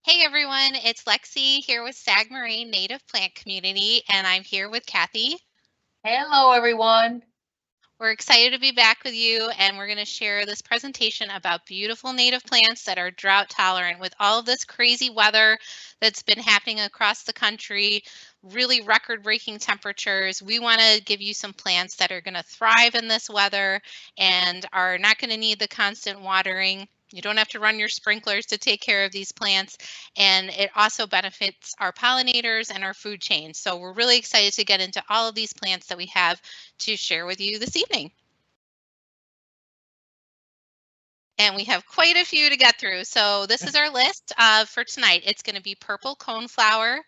Hey everyone, it's Lexi here with Sag Marine Native Plant Community, and I'm here with Kathy. Hello, everyone. We're excited to be back with you, and we're going to share this presentation about beautiful native plants that are drought tolerant. With all of this crazy weather that's been happening across the country, really record-breaking temperatures, we want to give you some plants that are going to thrive in this weather and are not going to need the constant watering. You don't have to run your sprinklers to take care of these plants, and it also benefits our pollinators and our food chain. So we're really excited to get into all of these plants that we have to share with you this evening. And we have quite a few to get through. So this is our list for tonight. It's going to be purple coneflower,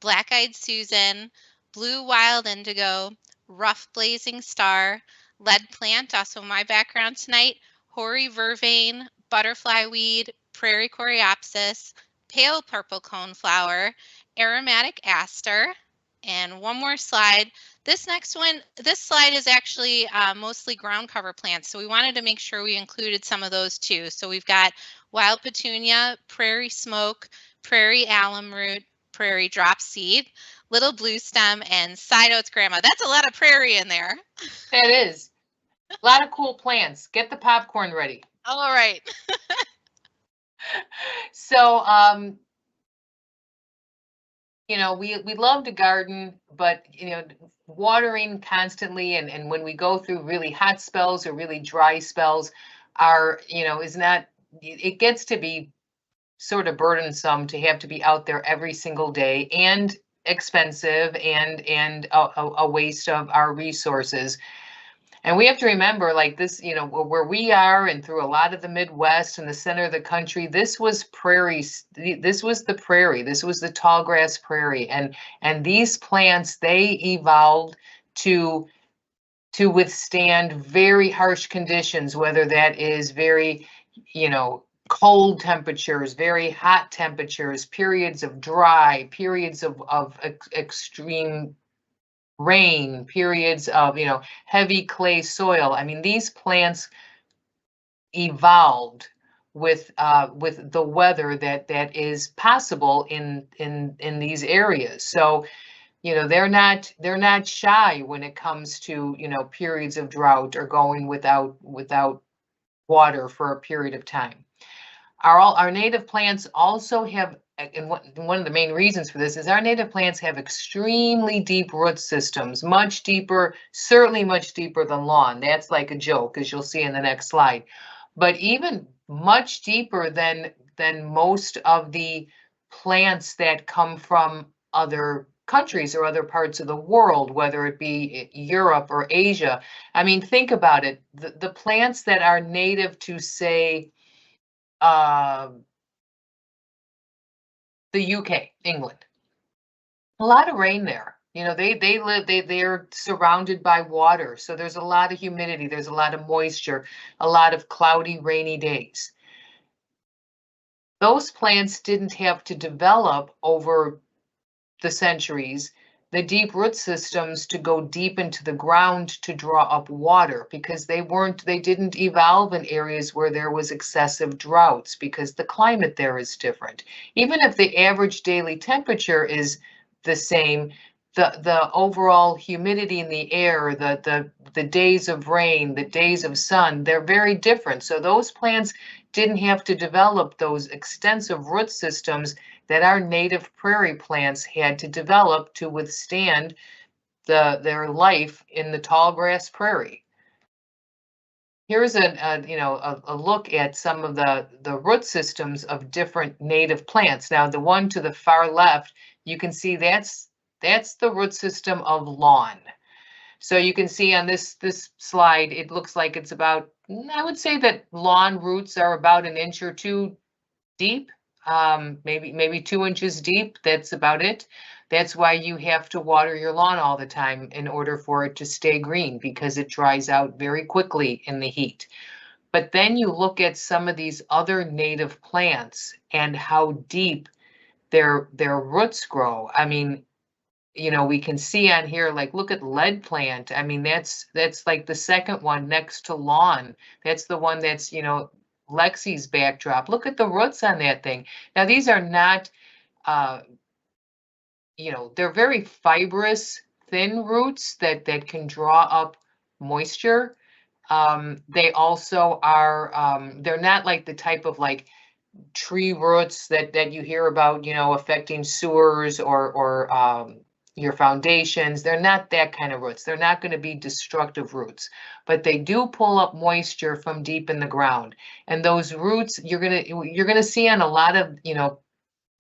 black-eyed Susan, blue wild indigo, rough blazing star, lead plant, also my background tonight, hoary vervain, butterfly weed, prairie coreopsis, pale purple coneflower, aromatic aster, and one more slide. This slide is actually mostly ground cover plants, so we wanted to make sure we included some of those too. So we've got wild petunia, prairie smoke, prairie alum root, prairie drop seed, little bluestem, and side oats grandma. That's a lot of prairie in there. That is a lot of cool plants. Get the popcorn ready. All right. So, we love to garden, but, watering constantly and when we go through really hot spells or really dry spells is not, it gets to be sort of burdensome to have to be out there every single day and expensive and a waste of our resources. And we have to remember, like this, where we are and through a lot of the Midwest and the center of the country, this was prairies. This was the prairie. This was the tall grass prairie. And these plants, they evolved to withstand very harsh conditions, whether that is very, cold temperatures, very hot temperatures, periods of dry, periods of extreme rain, periods of, heavy clay soil. I mean, these plants evolved with the weather that is possible in these areas. So, they're not shy when it comes to, periods of drought or going without water for a period of time. Our native plants also have, and one of the main reasons for this is our native plants have extremely deep root systems, much deeper, certainly much deeper than lawn. That's like a joke, as you'll see in the next slide. But even much deeper than most of the plants that come from other countries or other parts of the world, whether it be Europe or Asia. I mean, think about it. The plants that are native to, say, the UK, England. A lot of rain there. They're surrounded by water, so there's a lot of humidity, there's a lot of moisture, a lot of cloudy, rainy days. Those plants didn't have to develop over the centuries the deep root systems to go deep into the ground to draw up water, because they didn't evolve in areas where there was excessive droughts, because the climate there is different. Even if the average daily temperature is the same, the overall humidity in the air, the days of rain, the days of sun, they're very different. So those plants didn't have to develop those extensive root systems that our native prairie plants had to develop to withstand their life in the tall grass prairie. Here's a look at some of the root systems of different native plants. Now, the one to the far left, you can see that's the root system of lawn. So you can see on this slide, it looks like it's about, I would say that lawn roots are about an inch or two deep. Maybe 2 inches deep. That's about it. That's why you have to water your lawn all the time in order for it to stay green, because it dries out very quickly in the heat. But then you look at some of these other native plants and how deep their roots grow. I mean, we can see on here, like, look at lead plant. I mean, that's like the second one next to lawn. That's the one that's, Lexi's backdrop. Look at the roots on that thing. Now these are not, they're very fibrous, thin roots that can draw up moisture. They also are, they're not like the type of like tree roots that you hear about, affecting sewers or your foundations. They're not that kind of roots. They're not going to be destructive roots, but they do pull up moisture from deep in the ground. And those roots you're gonna see on a lot of,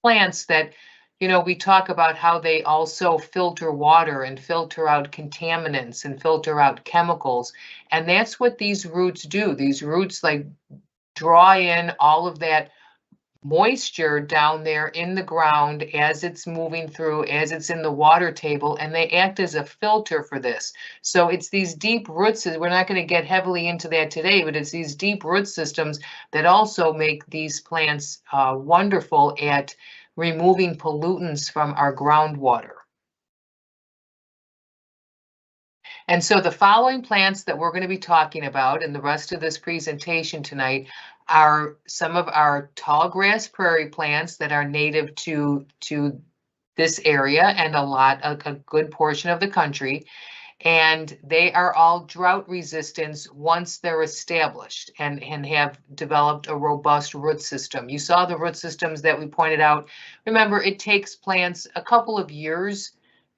plants that, we talk about how they also filter water and filter out contaminants and filter out chemicals. And that's what these roots do. These roots like draw in all of that moisture down there in the ground as it's moving through, as it's in the water table, and they act as a filter for this. So it's these deep roots, we're not going to get heavily into that today, but it's these deep root systems that also make these plants wonderful at removing pollutants from our groundwater. And so the following plants that we're going to be talking about in the rest of this presentation tonight are some of our tall grass prairie plants that are native to this area and a good portion of the country. And they are all drought resistant once they're established and have developed a robust root system. You saw the root systems that we pointed out. Remember, it takes plants a couple of years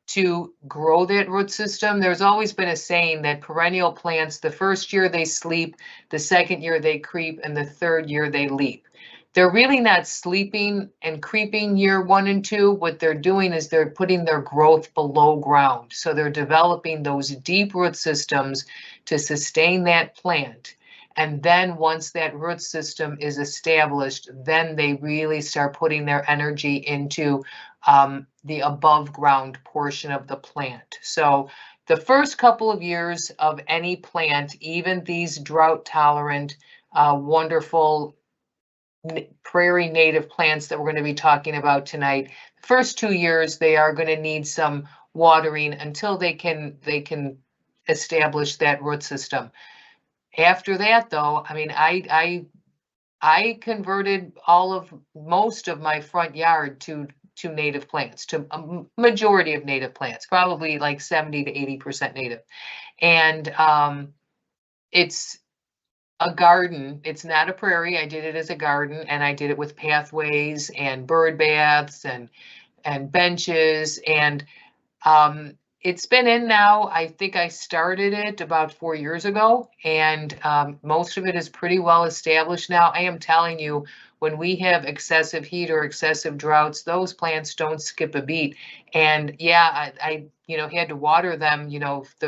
to grow that root system. There's always been a saying that perennial plants, the first year they sleep, the second year they creep, and the third year they leap. They're really not sleeping and creeping year 1 and 2. What they're doing is they're putting their growth below ground. So they're developing those deep root systems to sustain that plant. And then once that root system is established, then they really start putting their energy into the above ground portion of the plant. So the first couple of years of any plant, even these drought tolerant, wonderful prairie native plants that we're going to be talking about tonight, the first 2 years, they are going to need some watering until they can establish that root system. After that, though, I mean, I converted most of my front yard to native plants, to a majority of native plants, probably like 70 to 80% native. And it's a garden. It's not a prairie. I did it as a garden, and I did it with pathways and bird baths and benches. And it's been in now. I think I started it about 4 years ago, and most of it is pretty well established now. I am telling you, when we have excessive heat or excessive droughts, those plants don't skip a beat. And yeah, I had to water them,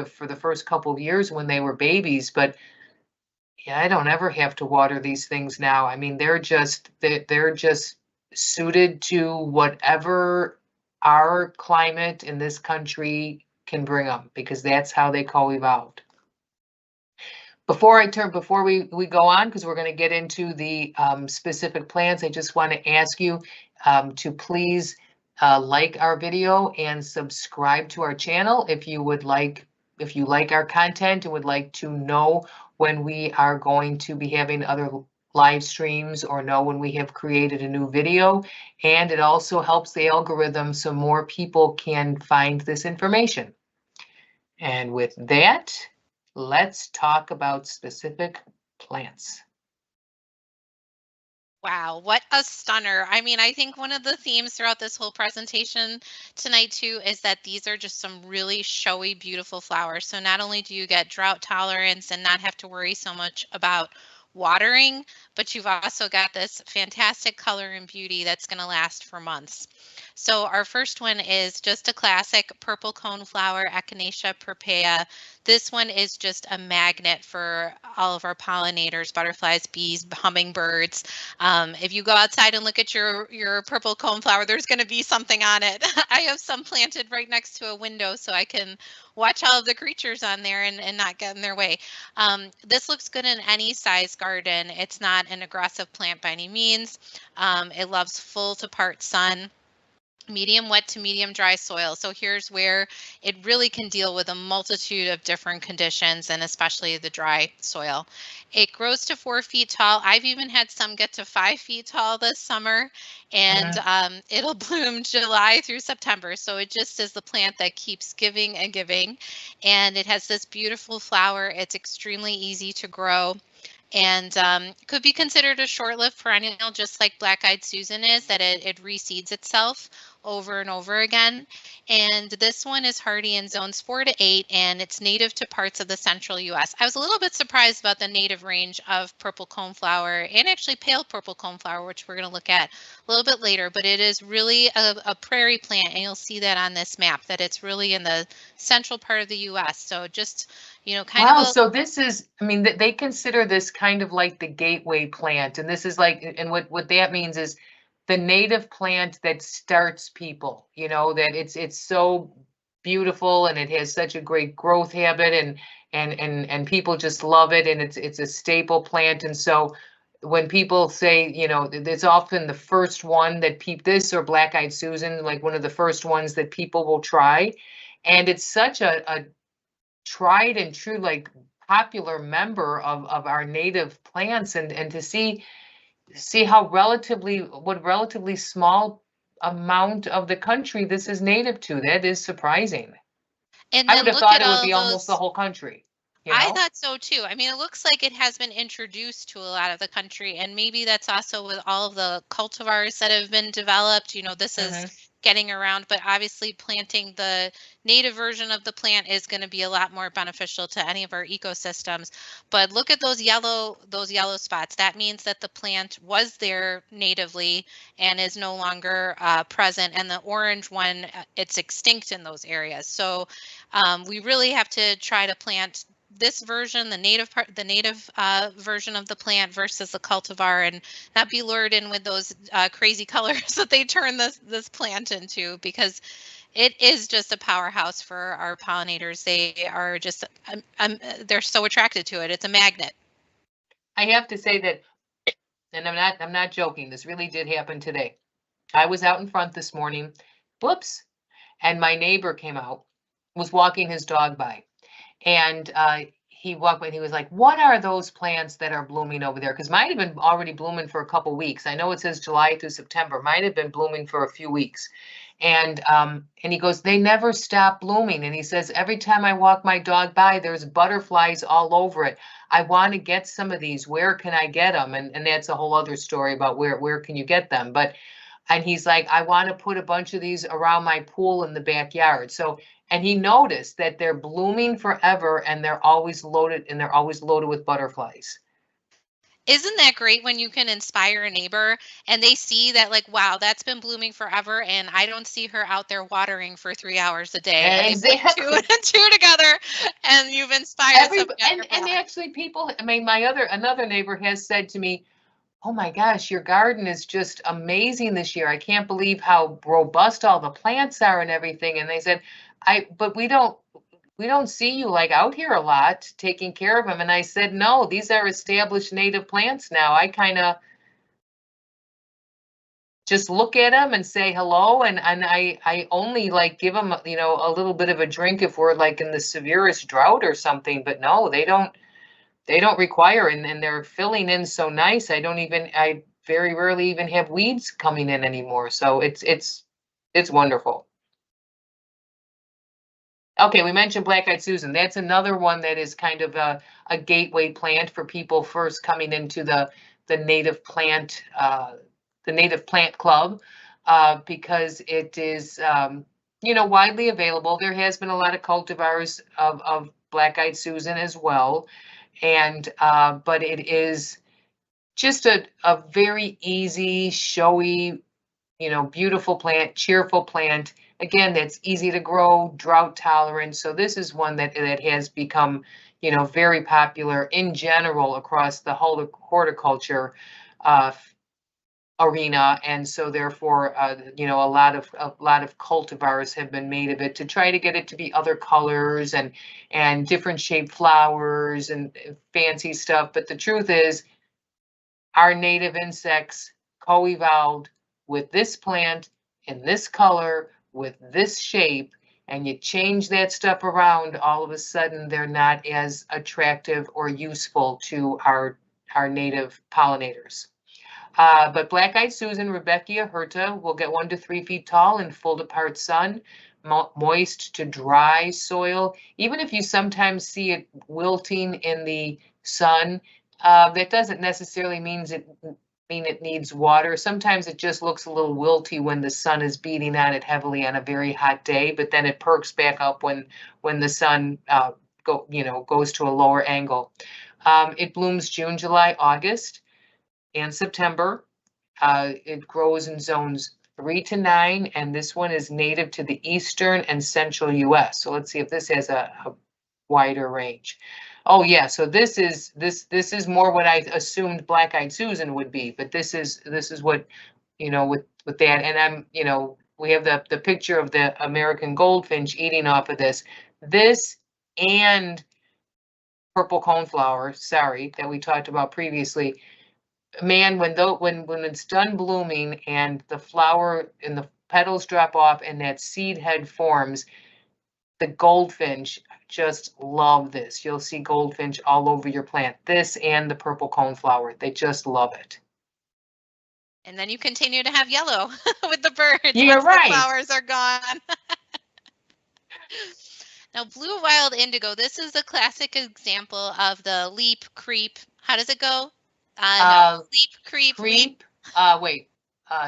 for the first couple of years when they were babies, but yeah, I don't ever have to water these things now. I mean, they're just suited to whatever our climate in this country can bring them, because that's how they co-evolved. Before we go on, because we're going to get into the specific plants, I just want to ask you to please like our video and subscribe to our channel if you like our content and would like to know when we are going to be having other live streams, or know when we have created a new video. And it also helps the algorithm so more people can find this information. And with that, let's talk about specific plants. Wow, what a stunner. I mean, I think one of the themes throughout this whole presentation tonight too is that these are just some really showy, beautiful flowers. So not only do you get drought tolerance and not have to worry so much about watering, but you've also got this fantastic color and beauty that's going to last for months. So our first one is just a classic purple coneflower, Echinacea purpurea. This one is just a magnet for all of our pollinators, butterflies, bees, hummingbirds. If you go outside and look at your purple coneflower, there's going to be something on it. I have some planted right next to a window so I can watch all of the creatures on there and not get in their way. This looks good in any size garden. It's not an aggressive plant by any means. It loves full to part sun. medium wet to medium dry soil. So here's where it really can deal with a multitude of different conditions, and especially the dry soil. It grows to 4 feet tall. I've even had some get to 5 feet tall this summer, and it'll bloom July through September. So it just is the plant that keeps giving and giving, and it has this beautiful flower. It's extremely easy to grow, and could be considered a short-lived perennial, just like black-eyed Susan is, that it reseeds itself over and over again. And this one is hardy in zones 4 to 8, and it's native to parts of the central U.S. I was a little bit surprised about the native range of purple coneflower and actually pale purple coneflower, which we're going to look at a little bit later, but it is really a prairie plant, and you'll see that on this map, that it's really in the central part of the U.S. So just, kind of Wow, a so this is, I mean, they consider this kind of like the gateway plant, and this is like, and what that means is the native plant that starts people, that it's so beautiful and it has such a great growth habit, and people just love it, and it's a staple plant. And so when people say, it's often the first one that this or black-eyed Susan, like one of the first ones that people will try. And it's such a tried and true, like, popular member of our native plants, and to see how relatively small amount of the country this is native to. That is surprising. And I would then have look thought at it would all be almost the those. whole country, you I know? thought so too. I mean, it looks like it has been introduced to a lot of the country, and maybe that's also with all of the cultivars that have been developed. This is Hmm. getting around, but obviously planting the native version of the plant is going to be a lot more beneficial to any of our ecosystems. But look at those yellow spots. That means that the plant was there natively and is no longer present. And the orange one, it's extinct in those areas. So we really have to try to plant this version, the native version of the plant versus the cultivar, and not be lured in with those crazy colors that they turn this plant into, because it is just a powerhouse for our pollinators. They are just they're so attracted to it. It's a magnet. I have to say that, and I'm not joking, this really did happen today. I was out in front this morning, whoops, and my neighbor came out, was walking his dog by. And he walked by and he was like, "What are those plants that are blooming over there?" Because mine have been already blooming for a couple weeks. I know it says July through September. Mine have been blooming for a few weeks. And he goes, "They never stop blooming." And he says, "Every time I walk my dog by, there's butterflies all over it. I want to get some of these. Where can I get them?" And that's a whole other story about where can you get them. And he's like, "I want to put a bunch of these around my pool in the backyard." So, and he noticed that they're blooming forever, and they're always loaded with butterflies. Isn't that great when you can inspire a neighbor and they see that, like, wow, that's been blooming forever, and I don't see her out there watering for 3 hours a day, and they put two Exactly. and two together, and you've inspired Every somebody on your and block. actually people, I mean, another neighbor has said to me, "Oh my gosh, your garden is just amazing this year. I can't believe how robust all the plants are and everything." And they said, but we don't see you like out here a lot taking care of them." And I said, "No, these are established native plants now. I kind of just look at them and say hello, and I only like give them, a little bit of a drink if we're like in the severest drought or something. But no, they don't require, and they're filling in so nice. I very rarely even have weeds coming in anymore. So it's wonderful." Okay, we mentioned black-eyed Susan. That's another one that is kind of a gateway plant for people first coming into the native plant the native plant club, because it is, widely available. There has been a lot of cultivars of black-eyed Susan as well, and but it is just a very easy, showy, beautiful plant, cheerful plant. Again, that's easy to grow, drought tolerant. So this is one that has become, very popular in general across the whole horticulture uh, arena. And so therefore, a lot of cultivars have been made of it to try to get it to be other colors and different shaped flowers and fancy stuff. But the truth is, our native insects co-evolved with this plant, in this color with this shape, and you change that stuff around, all of a sudden they're not as attractive or useful to our native pollinators. But Black-Eyed Susan, Rudbeckia, hirta will get 1 to 3 feet tall in full to part sun, moist to dry soil. Even if you sometimes see it wilting in the sun, that doesn't necessarily mean it needs water. Sometimes it just looks a little wilty when the sun is beating on it heavily on a very hot day, but then it perks back up when the sun goes to a lower angle. It blooms June, July, August, and September. It grows in zones 3 to 9, and this one is native to the eastern and central US. So let's see if this has a wider range. Oh yeah, so this is more what I assumed Black-Eyed Susan would be, but this is what, with that, and we have the picture of the American goldfinch eating off of this. This and purple coneflower, sorry, that we talked about previously. Man, when it's done blooming and the flower and the petals drop off and that seed head forms, the goldfinch just love this. You'll see goldfinch all over your plant. This and the purple coneflower, they just love it. And then you continue to have yellow with the birds You're once right. the flowers are gone. Now, blue wild indigo, this is a classic example of the leap, creep. How does it go? No, sleep, creep, leap.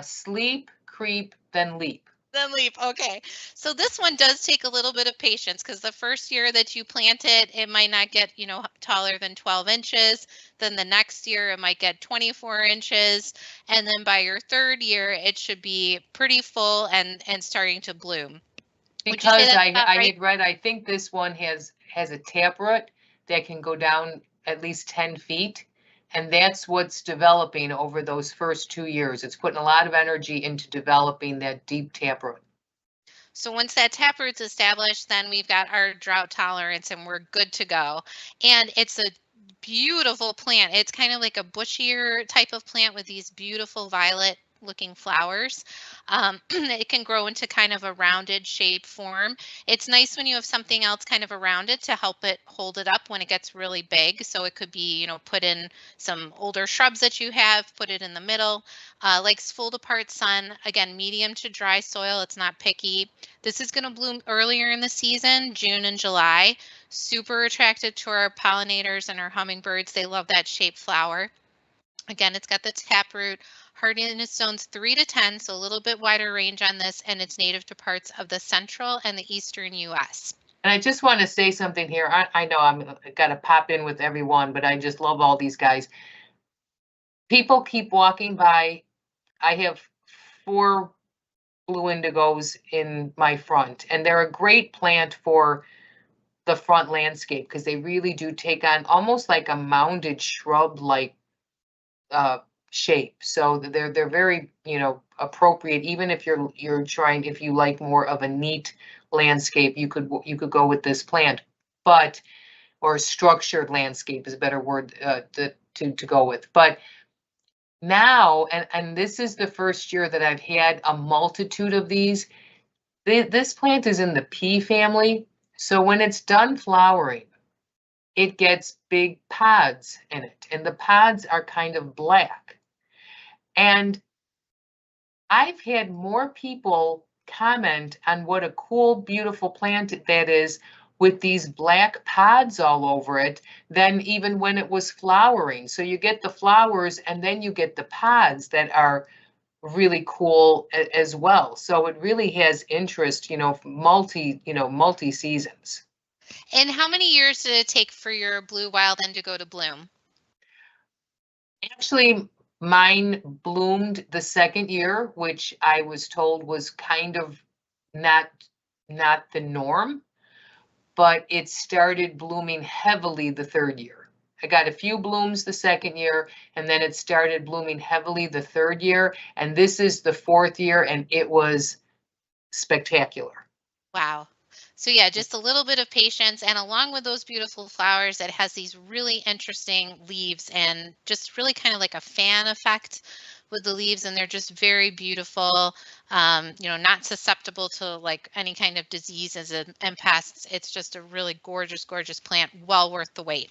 Sleep, creep, then leap. Then leap. Okay. So this one does take a little bit of patience because the first year that you plant it, it might not get, taller than 12 inches. Then the next year it might get 24 inches. And then by your third year, it should be pretty full and starting to bloom. Because I had read, I think this one has a taproot that can go down at least 10 feet. And that's what's developing over those first 2 years. It's putting a lot of energy into developing that deep taproot. So once that taproot's established, then we've got our drought tolerance and we're good to go. And it's a beautiful plant. It's kind of like a bushier type of plant with these beautiful violet looking flowers. It can grow into kind of a rounded shape form. It's nice when you have something else kind of around it to help it hold it up when it gets really big. So it could be, put in some older shrubs that you have, put it in the middle. Likes full to part sun, again, medium to dry soil. It's not picky. This is going to bloom earlier in the season, June and July. Super attracted to our pollinators and our hummingbirds. They love that shaped flower. Again, it's got the taproot, hardiness zones 3 to 10, so a little bit wider range on this, and it's native to parts of the central and the eastern U.S. And I just want to say something here. I know I got to pop in with everyone, but I just love all these guys. People keep walking by. I have 4 blue indigos in my front, and they're a great plant for the front landscape because they really do take on almost like a mounded shrub like shape. So they're very, appropriate. Even if you're trying, if you like more of a neat landscape, you could go with this plant, or structured landscape is a better word to go with. But now, and this is the first year that I've had a multitude of these. This plant is in the pea family. So when it's done flowering, it gets big pods in it, and the pods are kind of black. And I've had more people comment on what a cool, beautiful plant that is with these black pods all over it than even when it was flowering. So you get the flowers and then you get the pods that are really cool as well. So it really has interest, multi seasons. And how many years did it take for your blue wild indigo to bloom? Actually, mine bloomed the second year, which I was told was kind of not the norm, but it started blooming heavily the third year. I got a few blooms the second year, and then it started blooming heavily the third year, and this is the fourth year, and it was spectacular. Wow. So yeah, just a little bit of patience, and along with those beautiful flowers, it has these really interesting leaves and just really kind of like a fan effect with the leaves, and they're just very beautiful. Not susceptible to like any kind of diseases and pests. It's just a really gorgeous, gorgeous plant, well worth the wait.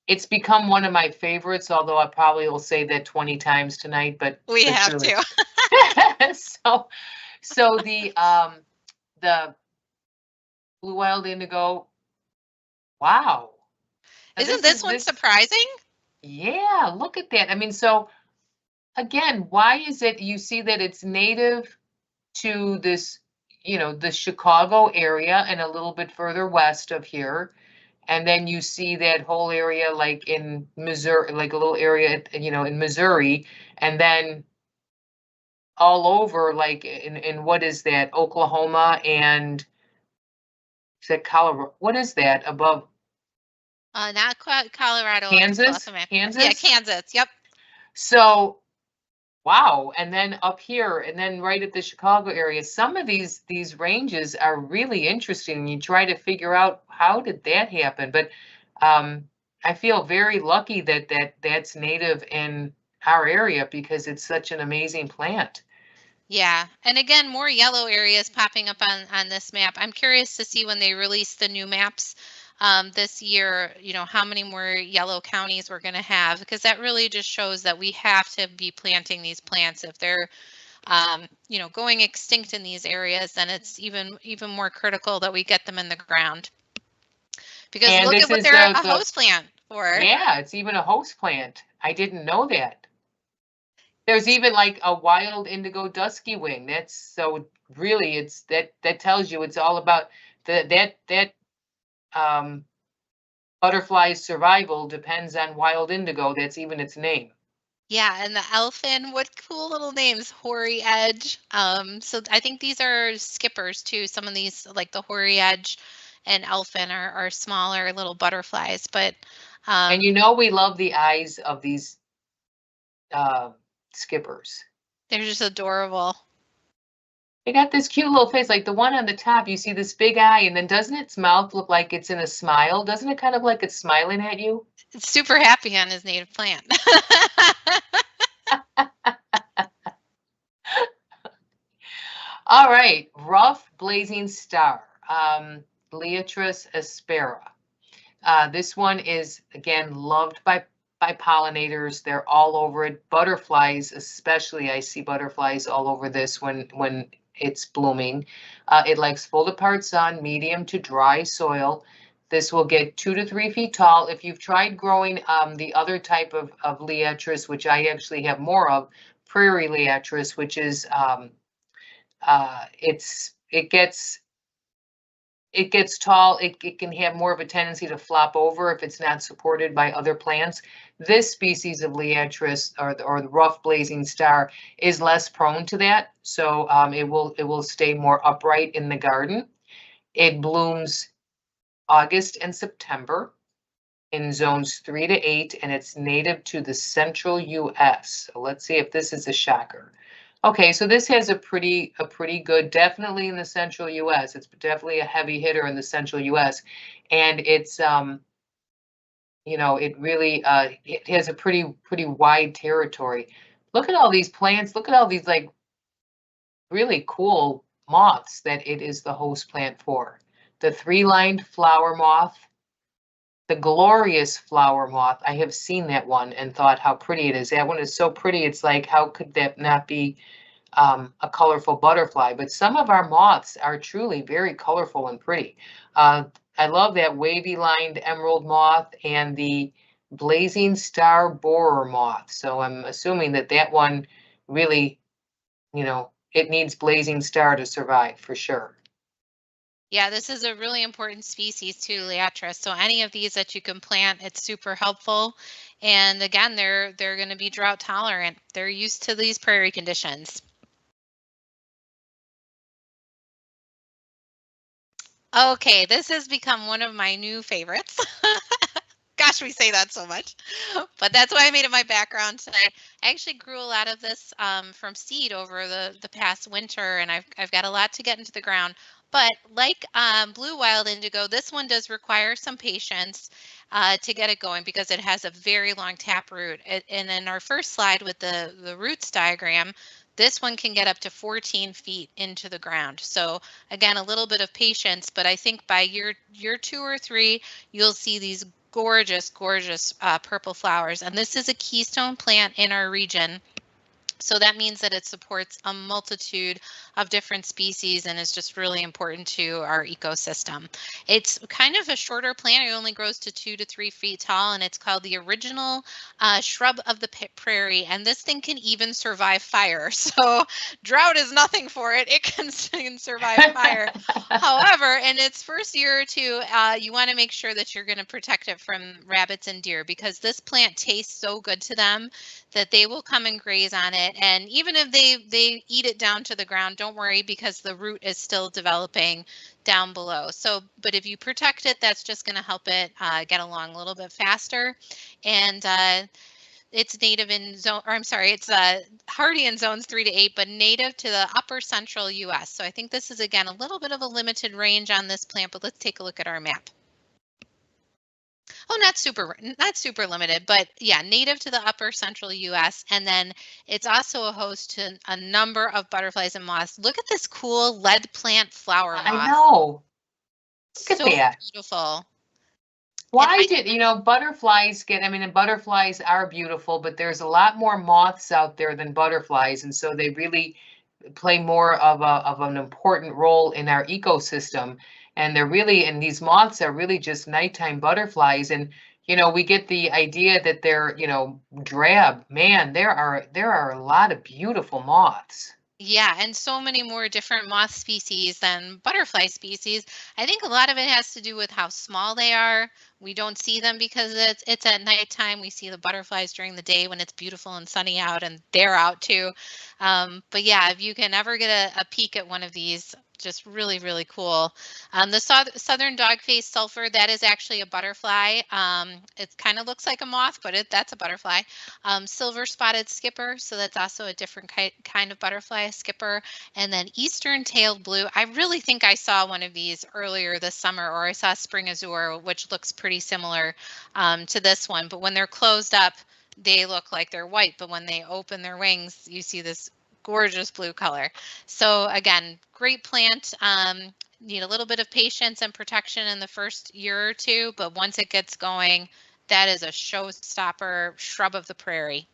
It's become one of my favorites, although I probably will say that 20 times tonight, but We have truly. to. So the blue wild indigo, wow. Now Isn't this one surprising? Yeah, look at that. I mean, so again, why is it you see that it's native to this, the Chicago area and a little bit further west of here? And then you see that whole area like in Missouri, like a little area, in Missouri, and then all over, like in what is that, Oklahoma and is that Colorado? What is that above? Not Colorado. Kansas? Yeah, Kansas. Yep. So, wow. And then up here, and then right at the Chicago area, some of these ranges are really interesting. You try to figure out how did that happen, but I feel very lucky that's native in our area because it's such an amazing plant. Yeah, and again, more yellow areas popping up on this map. I'm curious to see when they release the new maps this year, how many more yellow counties we're going to have, because that really just shows that we have to be planting these plants. If they're, going extinct in these areas, then it's even more critical that we get them in the ground. Because And look at what they're a host plant for. Yeah, it's even a host plant. I didn't know that. There's even like a wild indigo dusky wing. That's so really it's that tells you it's all about that butterfly's survival depends on wild indigo. That's even its name. Yeah, and the elfin, what cool little names, Hoary Edge. So I think these are skippers too. Some of these, like the Hoary Edge and elfin, are smaller little butterflies. But And we love the eyes of these skippers. They're just adorable. They got this cute little face, like the one on the top. You see this big eye, and then doesn't its mouth look like it's in a smile? Doesn't it kind of like it's smiling at you? It's super happy on his native plant. All right, rough blazing star, Liatris aspera. This one is, again, loved by pollinators. They're all over it. Butterflies, especially, I see butterflies all over this when it's blooming. It likes full to part sun, medium to dry soil. This will get 2 to 3 feet tall. If you've tried growing the other type of Liatris, which I actually have more of, Prairie Liatris, which is it gets tall, it can have more of a tendency to flop over if it's not supported by other plants. This species of Liatris, or the rough blazing star, is less prone to that, so it will stay more upright in the garden. It blooms August and September in zones 3 to 8, and it's native to the central US. So let's see if this is a shocker. Okay, so this has a pretty good, definitely in the central US. It's definitely a heavy hitter in the central US, and it's it really it has a pretty wide territory. Look at all these plants. Look at all these like really cool moths that it is the host plant for. The three-lined flower moth, the glorious flower moth. I have seen that one and thought how pretty it is. That one is so pretty. It's like, how could that not be a colorful butterfly? But some of our moths are truly very colorful and pretty. I love that wavy lined emerald moth and the blazing star borer moth. So I'm assuming that one really, it needs blazing star to survive for sure. Yeah, this is a really important species too, Liatris. So any of these that you can plant, it's super helpful. And again, they're going to be drought tolerant. They're used to these prairie conditions. Okay, this has become one of my new favorites. Gosh, we say that so much, but that's why I made it my background tonight. I actually grew a lot of this from seed over the past winter, and I've got a lot to get into the ground. But like blue wild indigo, this one does require some patience to get it going because it has a very long taproot. And in our first slide with the roots diagram, this one can get up to 14 feet into the ground. So again, a little bit of patience, but I think by year 2 or 3, you'll see these gorgeous, gorgeous purple flowers. And this is a keystone plant in our region. So that means that it supports a multitude of different species and is just really important to our ecosystem. It's kind of a shorter plant. It only grows to 2 to 3 feet tall, and it's called the original shrub of the prairie. And this thing can even survive fire. So drought is nothing for it. It can survive fire. However, in its first year or two, you want to make sure that you're going to protect it from rabbits and deer because this plant tastes so good to them that they will come and graze on it. And even if they eat it down to the ground, don't worry because the root is still developing down below. So, but if you protect it, that's just going to help it get along a little bit faster. And it's native in zone, or I'm sorry, it's hardy in zones 3 to 8, but native to the upper central U.S. So I think this is, again, a little bit of a limited range on this plant, but let's take a look at our map. Oh, not super limited, but yeah, native to the upper central US. And then it's also a host to a number of butterflies and moths. Look at this cool lead plant flower moth. I know. Look at that. Beautiful. Why did, butterflies and butterflies are beautiful, but there's a lot more moths out there than butterflies. And so they really play more of an important role in our ecosystem. And and these moths are really just nighttime butterflies. And, we get the idea that they're, drab. Man, there are a lot of beautiful moths. Yeah, and so many more different moth species than butterfly species. I think a lot of it has to do with how small they are. We don't see them because it's at nighttime. We see the butterflies during the day when it's beautiful and sunny out, and they're out too. But yeah, if you can ever get a peek at one of these, just really, really cool. The southern dogface sulfur, that is actually a butterfly. It kind of looks like a moth, but that's a butterfly. Silver spotted skipper, so that's also a different kind of butterfly, a skipper. And then eastern tailed blue. I really think I saw one of these earlier this summer, or I saw spring azure, which looks pretty similar to this one. But when they're closed up, they look like they're white. But when they open their wings, you see this gorgeous blue color. So again, great plant. Need a little bit of patience and protection in the first year or two, but once it gets going, that is a showstopper shrub of the prairie.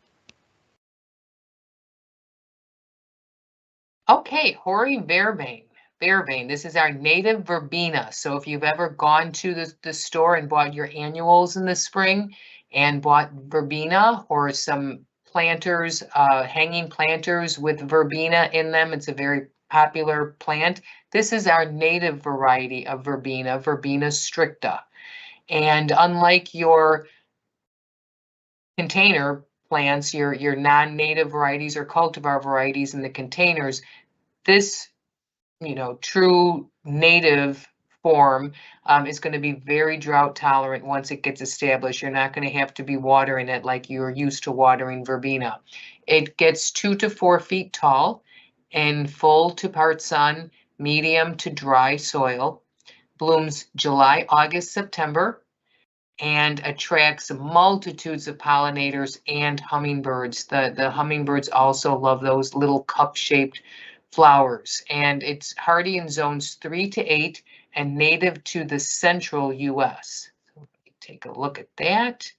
Okay, Hoary Vervain. This is our native verbena. So if you've ever gone to the store and bought your annuals in the spring and bought verbena or some planters, hanging planters with verbena in them, it's a very popular plant. This is our native variety of verbena, Verbena stricta. And unlike your container plants, your non-native varieties or cultivar varieties in the containers, this true native form is going to be very drought tolerant once it gets established. You're not going to have to be watering it like you're used to watering verbena. It gets 2 to 4 feet tall in full to part sun, medium to dry soil, blooms July, August, September, and attracts multitudes of pollinators and hummingbirds. The hummingbirds also love those little cup-shaped flowers, and it's hardy in zones 3 to 8 and native to the central US. So let me take a look at that.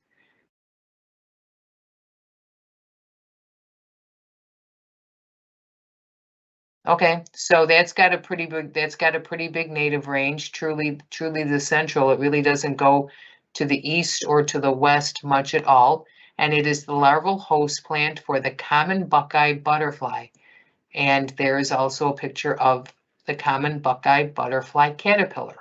Okay, so that's got a pretty big native range. Truly the central. It really doesn't go to the east or to the west much at all. And it is the larval host plant for the common buckeye butterfly. And there is also a picture of the common buckeye butterfly caterpillar.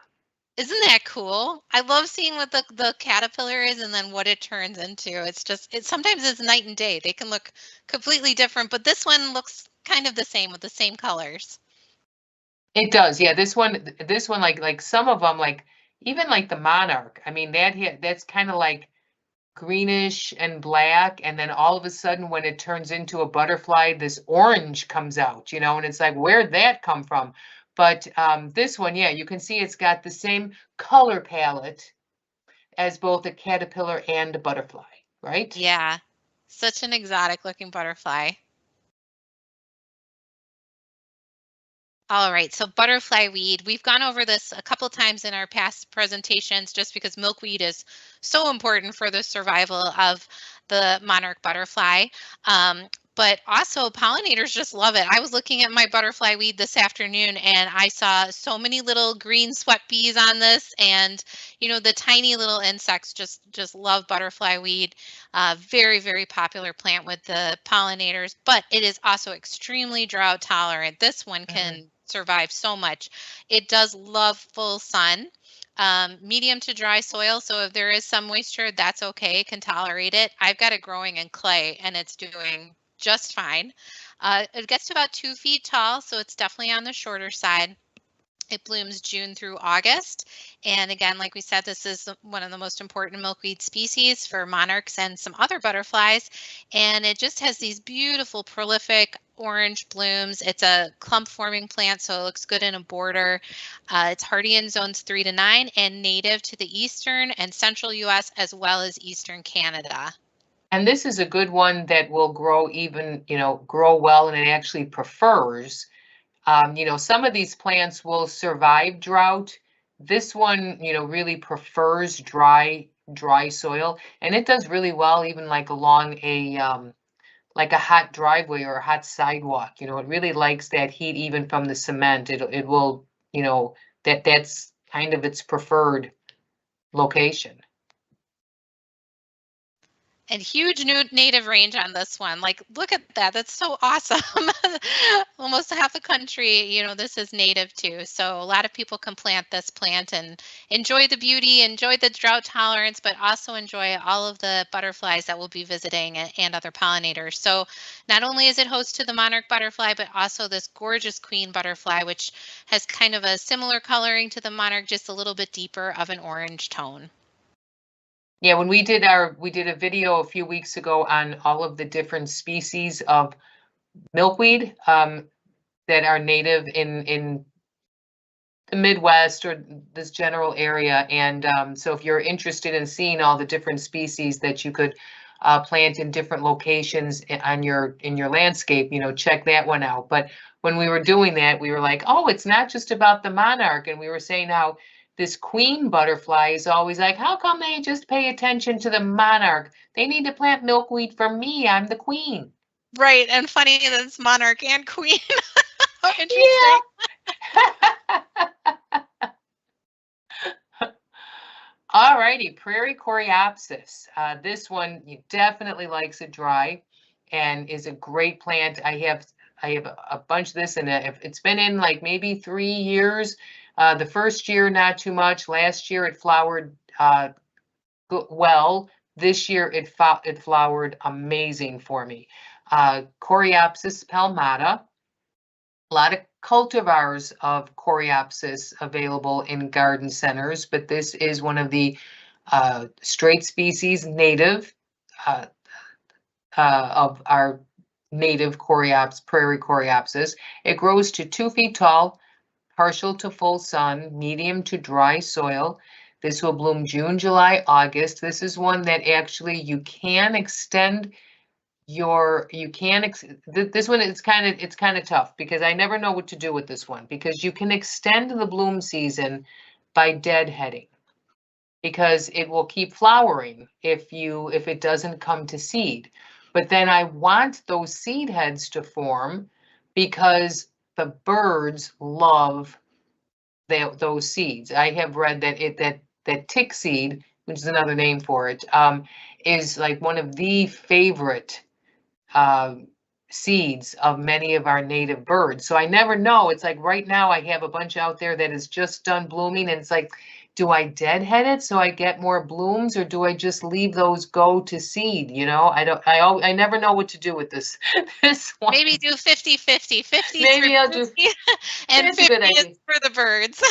Isn't that cool? I love seeing what the caterpillar is and then what it turns into. Sometimes it's night and day. They can look completely different, but this one looks kind of the same with the same colors. It does, yeah. This one, like some of them, like even like the monarch. I mean, that's kind of like greenish and black, and then all of a sudden, when it turns into a butterfly, this orange comes out, and it's like, where'd that come from? But this one, yeah, you can see it's got the same color palette as both a caterpillar and a butterfly, right? Yeah, such an exotic looking butterfly. All right, so butterfly weed. We've gone over this a couple times in our past presentations just because milkweed is so important for the survival of the monarch butterfly. But also pollinators just love it. I was looking at my butterfly weed this afternoon and I saw so many little green sweat bees on this, and the tiny little insects just love butterfly weed. Very, very popular plant with the pollinators, but it is also extremely drought tolerant. This one can survive so much. It does love full sun, medium to dry soil. So if there is some moisture, that's okay. It can tolerate it. I've got it growing in clay and it's doing just fine. It gets to about 2 feet tall, so it's definitely on the shorter side. It blooms June through August. And again, like we said, this is one of the most important milkweed species for monarchs and some other butterflies. And it just has these beautiful, prolific orange blooms. It's a clump forming plant, so it looks good in a border. It's hardy in zones 3 to 9 and native to the eastern and central US as well as eastern Canada. And this is a good one that will grow even, grow well, and it actually prefers. Some of these plants will survive drought. This one, really prefers dry soil, and it does really well even like along a hot driveway or a hot sidewalk. It really likes that heat even from the cement. It will, that's kind of its preferred location. And huge new native range on this one. Like, look at that. That's so awesome. Almost half the country, this is native to. So a lot of people can plant this plant and enjoy the beauty, enjoy the drought tolerance, but also enjoy all of the butterflies that we'll be visiting and other pollinators. So not only is it host to the monarch butterfly, but also this gorgeous queen butterfly, which has kind of a similar coloring to the monarch, just a little bit deeper of an orange tone. Yeah, when we did a video a few weeks ago on all of the different species of milkweed that are native in the Midwest or this general area. And so if you're interested in seeing all the different species that you could plant in different locations in your landscape, check that one out. But when we were doing that, we were like, oh, it's not just about the monarch. And we were saying how this queen butterfly is always like, how come they just pay attention to the monarch? They need to plant milkweed for me. I'm the queen. Right, and funny that it's monarch and queen. How interesting. Yeah. All righty, Prairie Coreopsis. This one definitely likes it dry and is a great plant. I have a bunch of this, and it's been in like maybe 3 years. The first year, not too much. Last year, it flowered well. This year, it flowered amazing for me. Coreopsis palmata. A lot of cultivars of Coreopsis available in garden centers, but this is one of the straight species native of our native Prairie Coreopsis. It grows to 2 feet tall, partial to full sun, medium to dry soil. This will bloom June, July, August. This is one that actually you can extend this one it's kind of tough because I never know what to do with this one, because you can extend the bloom season by deadheading, because it will keep flowering if it doesn't come to seed. But then I want those seed heads to form because the birds love those seeds. I have read that tick seed, which is another name for it, is like one of the favorite seeds of many of our native birds. So I never know. It's like right now I have a bunch out there that is just done blooming, and it's like, do I deadhead it so I get more blooms, or do I just leave those go to seed? I never know what to do with this one. Maybe do 50-50. 50 Maybe I'll do and 50 is for the birds.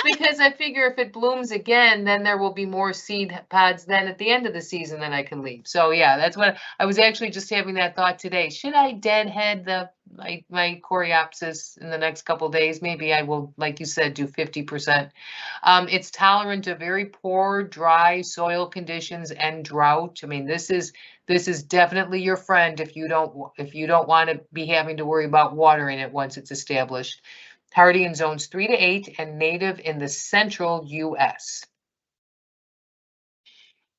Because I figure if it blooms again, then there will be more seed pods then at the end of the season that I can leave. So yeah, that's what I was actually just having that thought today. Should I deadhead the my Coreopsis in the next couple days. Maybe I will, like you said, do 50%. It's tolerant to very poor, dry soil conditions and drought. I mean, this is definitely your friend if you don't want to be having to worry about watering it once it's established. Hardy in zones 3 to 8 and native in the central U.S.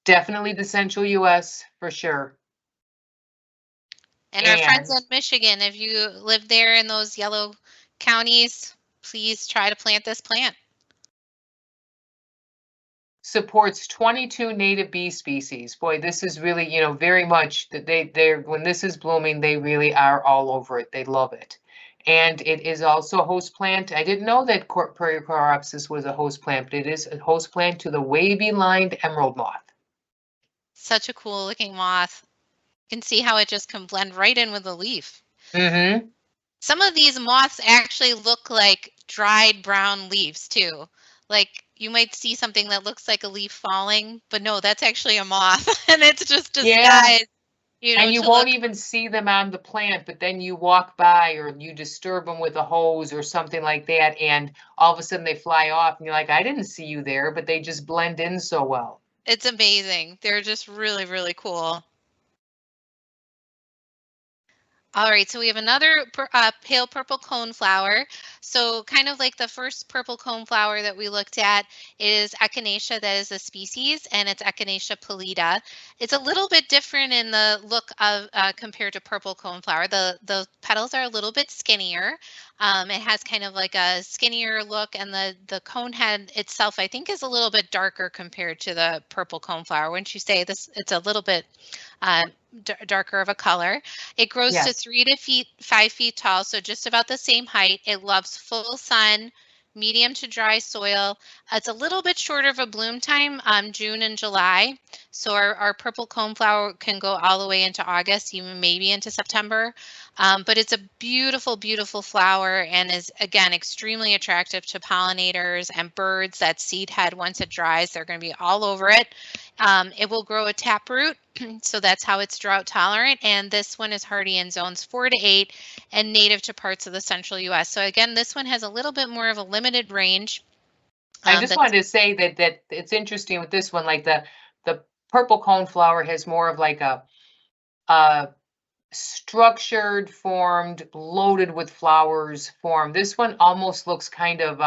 Definitely the central U.S. for sure. And our friends in Michigan, if you live there in those yellow counties, please try to plant this plant. Supports 22 native bee species. Boy, this is really, very much that they're when this is blooming, they really are all over it. They love it. And it is also a host plant. I didn't know that Prairie Coreopsis was a host plant, but it is a host plant to the wavy-lined emerald moth. Such a cool looking moth. You can see how it just can blend right in with the leaf. Mm-hmm. Some of these moths actually look like dried brown leaves too. Like you might see something that looks like a leaf falling, but no, that's actually a moth and it's just disguised, And you to won't look. even see them on the plant, but then you walk by or you disturb them with a hose or something like that, and all of a sudden they fly off and you're like, I didn't see you there, but they just blend in so well. It's amazing. They're just really, really cool. All right, so we have another pale purple coneflower. So kind of like the first purple coneflower that we looked at is Echinacea, that is a species, and it's Echinacea pallida. It's a little bit different in the look of compared to purple coneflower. The petals are a little bit skinnier. It has kind of like a skinnier look, and the cone head itself, I think, is a little bit darker compared to the purple coneflower. Wouldn't you say this? It's a little bit darker of a color. It grows to 3 to 5 feet tall, so just about the same height. It loves full sun, medium to dry soil. It's a little bit shorter of a bloom time, June and July. So our purple coneflower can go all the way into August, even maybe into September. But it's a beautiful, beautiful flower and is, again, extremely attractive to pollinators and birds. That seed head, once it dries, they're going to be all over it. It will grow a taproot, so that's how it's drought tolerant. And this one is hardy in zones 4 to 8 and native to parts of the central U.S. So again, this one has a little bit more of a limited range. I just wanted to say that it's interesting with this one, like the purple coneflower has more of like a structured, formed, loaded with flowers form. This one almost looks kind of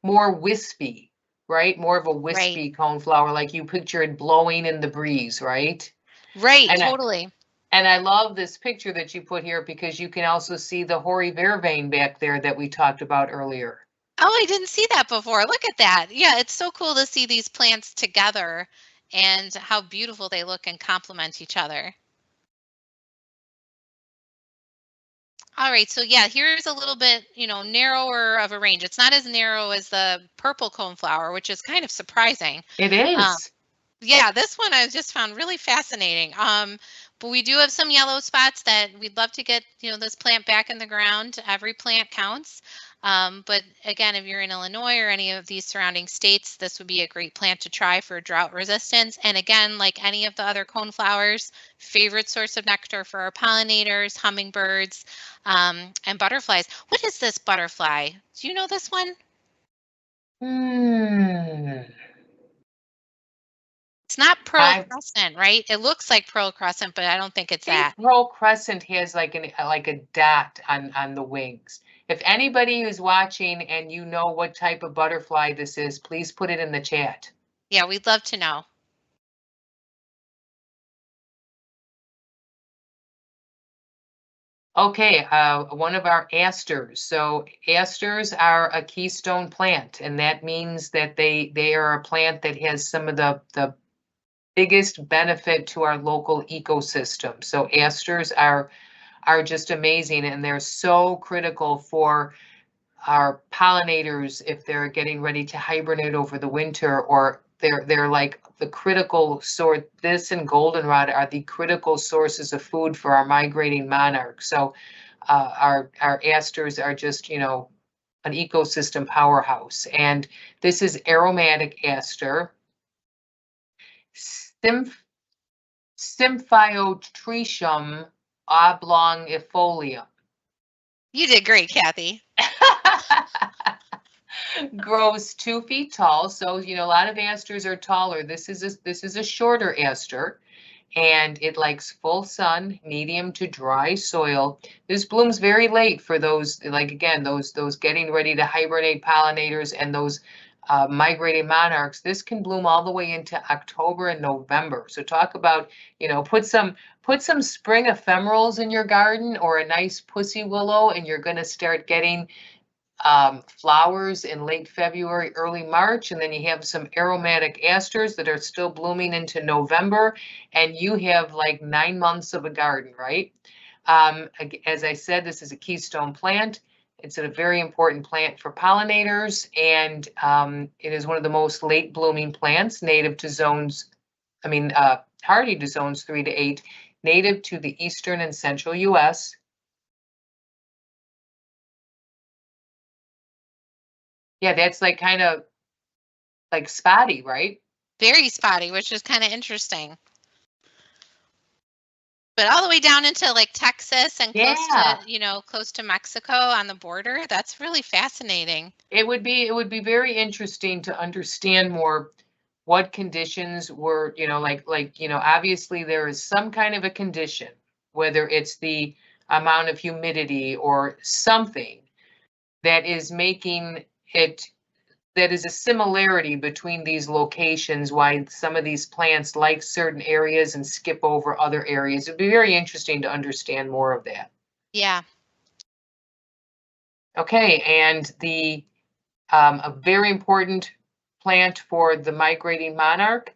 more wispy, right? More of a wispy coneflower, like you picture it blowing in the breeze, right? Right, And totally. And I love this picture that you put here because you can also see the Hoary Vervain back there that we talked about earlier. Oh, I didn't see that before. Look at that. Yeah, it's so cool to see these plants together and how beautiful they look and complement each other. All right, so yeah, here's a little bit, narrower of a range. It's not as narrow as the purple coneflower, which is kind of surprising. It is. Yeah, this one I just found really fascinating. But we do have some yellow spots that we'd love to get, this plant back in the ground. Every plant counts. But again, if you're in Illinois or any of these surrounding states, this would be a great plant to try for drought resistance. And again, like any of the other coneflowers, favorite source of nectar for our pollinators, hummingbirds, and butterflies. What is this butterfly? Do you know this one? It's not pearl crescent, right? It looks like pearl crescent, but I don't think it's that. Pearl crescent has like a dot on the wings. If anybody who's watching and you know what type of butterfly this is, please put it in the chat. Yeah, we'd love to know. Okay, one of our asters. So asters are a keystone plant, and that means that they are a plant that has some of the biggest benefit to our local ecosystem. So asters are just amazing, and they're so critical for our pollinators if they're getting ready to hibernate over the winter, or they're like the critical source. This and goldenrod are the critical sources of food for our migrating monarchs. So our asters are just, an ecosystem powerhouse. And this is Aromatic Aster. Symphyotrichum oblongifolium. You did great, Kathy. Grows 2 feet tall. So, you know, a lot of asters are taller. This is a shorter aster, and it likes full sun, medium to dry soil. This blooms very late for those, like again, those getting ready to hibernate pollinators and those migrating monarchs. This can bloom all the way into October and November. So talk about, you know, put some spring ephemerals in your garden or a nice pussy willow, and you're going to start getting flowers in late February, early March, and then you have some aromatic asters that are still blooming into November, and you have like 9 months of a garden, right? As I said, this is a keystone plant. It's a very important plant for pollinators, and it is one of the most late blooming plants, native to zones, hardy to zones 3 to 8, native to the eastern and central US. Yeah, that's like kind of like spotty, right? Very spotty, which is kind of interesting. But all the way down into like Texas and close to, Yeah, you know, close to Mexico on the border. That's really fascinating. it would be very interesting to understand more what conditions were, you know, you know, obviously there is some kind of a condition, whether it's the amount of humidity or something that is making it, that is a similarity between these locations, why some of these plants like certain areas and skip over other areas. It'd be very interesting to understand more of that. Yeah. Okay, and a very important plant for the migrating monarch,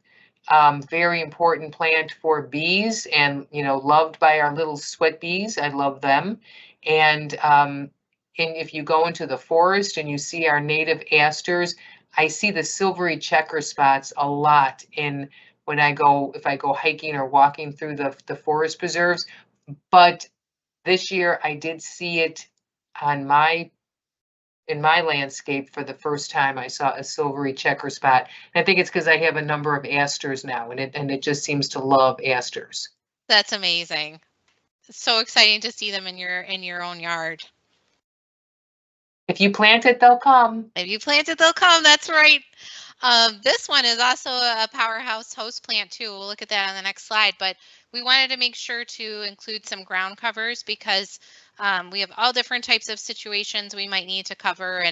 very important plant for bees, and you know, loved by our little sweat bees. I love them. And if you go into the forest and you see our native asters, I see the silvery checker spots a lot in when I go, if I go hiking or walking through the forest preserves. But this year I did see it on in my landscape for the first time. I saw a silvery checker spot. And I think it's because I have a number of asters now, and it just seems to love asters. That's amazing. It's so exciting to see them in your own yard. If you plant it, they'll come. If you plant it, they'll come. That's right. This one is also a powerhouse host plant too. We'll look at that on the next slide, but we wanted to make sure to include some ground covers because we have all different types of situations we might need to cover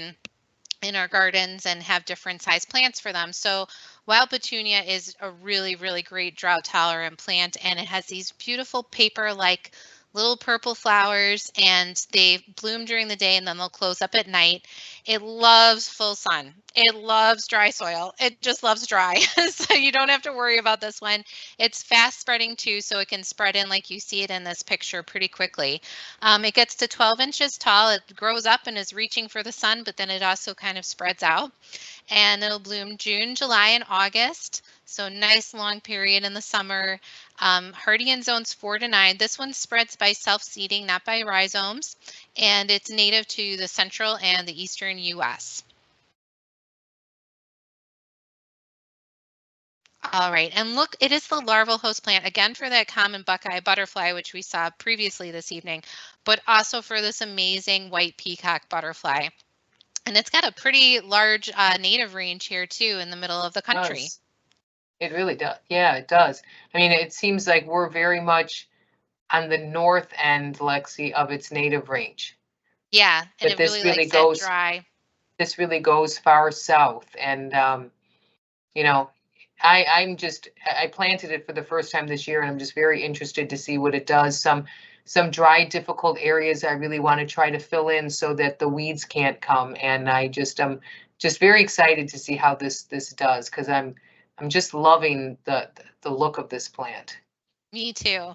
in our gardens and have different size plants for them. So wild petunia is a really, really great drought tolerant plant, and it has these beautiful paper-like little purple flowers, and they bloom during the day and then they'll close up at night. It loves full sun. It loves dry soil. It just loves dry. So you don't have to worry about this one. It's fast spreading too, so it can spread in like you see it in this picture pretty quickly. It gets to 12 inches tall. It grows up and is reaching for the sun, but then it also kind of spreads out. And it'll bloom June, July, and August. So nice long period in the summer. Hardy in zones 4 to 9. This one spreads by self-seeding, not by rhizomes. And it's native to the central and the eastern U.S. All right, and look, it is the larval host plant, again for that common buckeye butterfly, which we saw previously this evening, but also for this amazing white peacock butterfly. And it's got a pretty large native range here too in the middle of the country. It really does. Yeah, it does. I mean, it seems like we're very much on the north end, Lexi, of its native range. Yeah, and But it really likes that dry. this really goes far south. And you know, I planted it for the first time this year, and I'm just very interested to see what it does. Some dry, difficult areas I really want to try to fill in so that the weeds can't come. And I'm just very excited to see how this does, because I'm just loving the look of this plant. Me too.